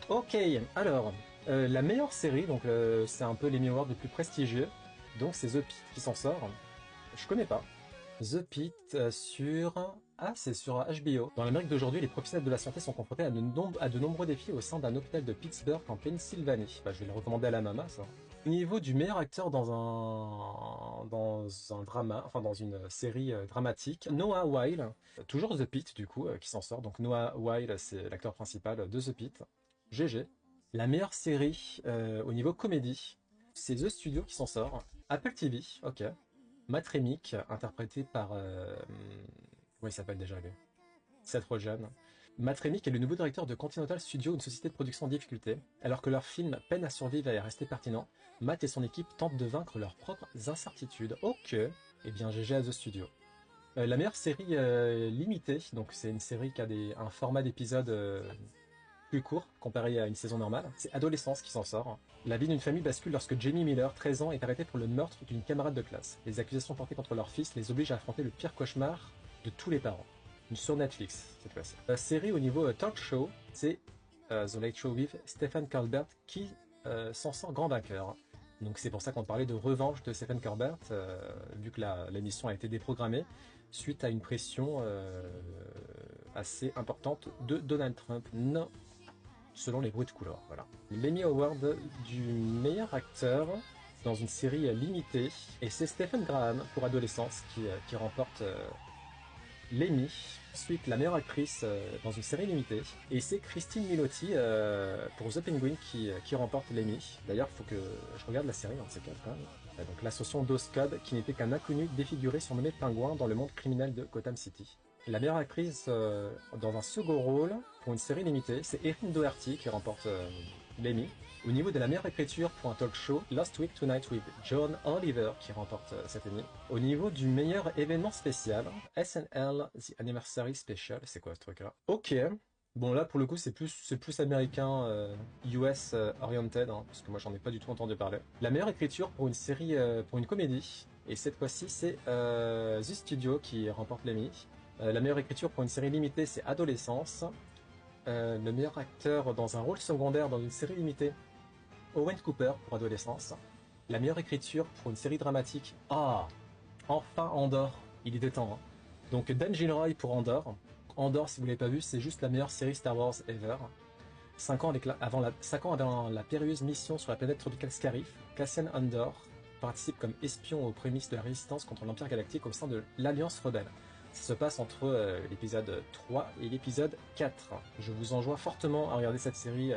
Ok, alors, la meilleure série, donc c'est un peu les awards les plus prestigieux, donc c'est The Pitt qui s'en sort. Je connais pas. The Pitt sur... Ah, c'est sur HBO. Dans l'Amérique d'aujourd'hui, les professionnels de la santé sont confrontés à de nombreux défis au sein d'un hôpital de Pittsburgh en Pennsylvanie. Bah, je vais le recommander à la mama, ça. Au niveau du meilleur acteur dans un drama, enfin dans une série dramatique, Noah Wyle, toujours The Pitt du coup, qui s'en sort. Donc Noah Wyle, c'est l'acteur principal de The Pitt. GG. La meilleure série au niveau comédie, c'est The Studio qui s'en sort. Apple TV, ok. Matt Remick, interprété par... comment il s'appelle déjà lui? Seth Rogen. Matt Remick est le nouveau directeur de Continental Studio, une société de production en difficulté. Alors que leur film peine à survivre et à rester pertinent, Matt et son équipe tentent de vaincre leurs propres incertitudes. Ok. Eh bien, GG à The Studio. La meilleure série limitée, donc c'est une série qui a un format d'épisode plus court comparé à une saison normale. C'est Adolescence qui s'en sort. La vie d'une famille bascule lorsque Jamie Miller, 13 ans, est arrêté pour le meurtre d'une camarade de classe. Les accusations portées contre leur fils les obligent à affronter le pire cauchemar de tous les parents. Sur Netflix, cette fois-ci. La série au niveau talk show, c'est The Late Show with Stephen Colbert qui s'en sort grand vainqueur. Donc c'est pour ça qu'on parlait de revanche de Stephen Colbert, vu que l'émission a été déprogrammée, suite à une pression assez importante de Donald Trump. Non, selon les bruits de couloir, voilà. L'Emmy Award du meilleur acteur dans une série limitée, et c'est Stephen Graham pour Adolescence qui remporte l'Emmy. Ensuite, la meilleure actrice dans une série limitée, et c'est Christine Milioti pour The Penguin qui remporte l'Emmy. D'ailleurs, il faut que je regarde la série, c'est quatre quand même. Donc l'association d'Oscode, qui n'était qu'un inconnu défiguré surnommé Pingouin dans le monde criminel de Gotham City. La meilleure actrice dans un second rôle pour une série limitée, c'est Erin Doherty qui remporte l'Emmy. Au niveau de la meilleure écriture pour un talk show, Last Week Tonight with John Oliver qui remporte cette Emmy. Au niveau du meilleur événement spécial, SNL The Anniversary Special, c'est quoi ce truc-là? Ok. Bon là pour le coup c'est plus américain, US oriented, hein, parce que moi j'en ai pas du tout entendu parler. La meilleure écriture pour une série, pour une comédie, et cette fois-ci c'est The Studio qui remporte l'Emmy. La meilleure écriture pour une série limitée, c'est Adolescence. Le meilleur acteur dans un rôle secondaire dans une série limitée, Owen Cooper pour Adolescence. La meilleure écriture pour une série dramatique, enfin Andor, il était temps. Hein. Donc Dan Gilroy pour Andor. Andor, si vous l'avez pas vu, c'est juste la meilleure série Star Wars ever. 5 ans avant la périlleuse mission sur la planète tropicale Scarif, Cassian Andor participe comme espion aux prémices de la résistance contre l'Empire Galactique au sein de l'Alliance Rebelle. Ça se passe entre l'épisode 3 et l'épisode 4. Je vous enjoins fortement à regarder cette série